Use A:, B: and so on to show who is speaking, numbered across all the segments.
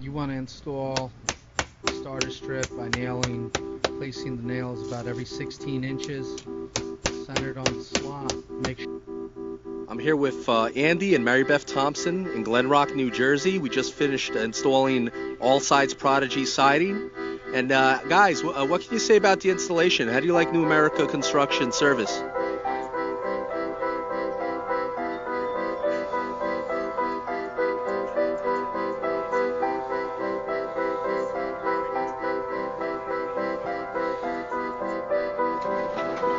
A: You want to install starter strip by placing the nails about every 16 inches, centered on the slot. Make sure.
B: I'm here with Andy and Mary Beth Thompson in Glen Rock, New Jersey. We just finished installing All Sides Prodigy siding. And guys, what can you say about the installation? How do you like New America Construction service?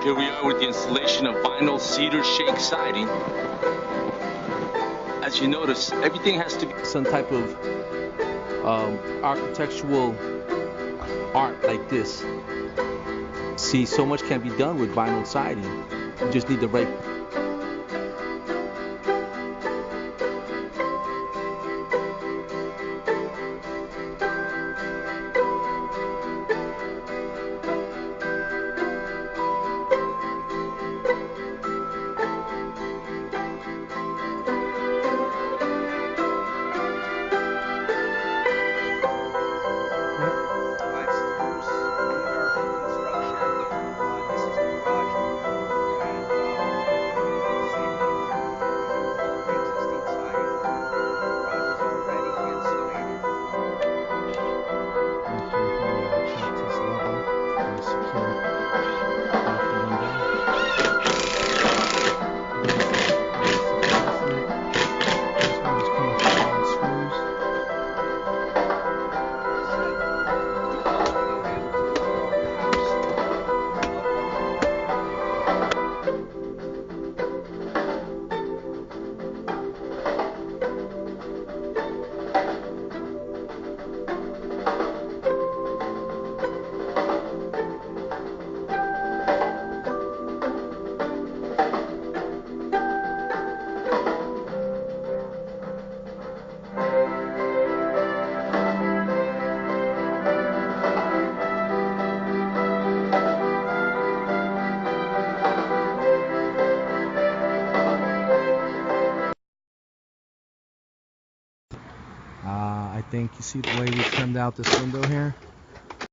C: Here we are with the installation of vinyl cedar shake siding. As you notice, everything has to be some type of architectural art like this. See, so much can be done with vinyl siding. You just need the right
A: I think you see the way we trimmed out this window here.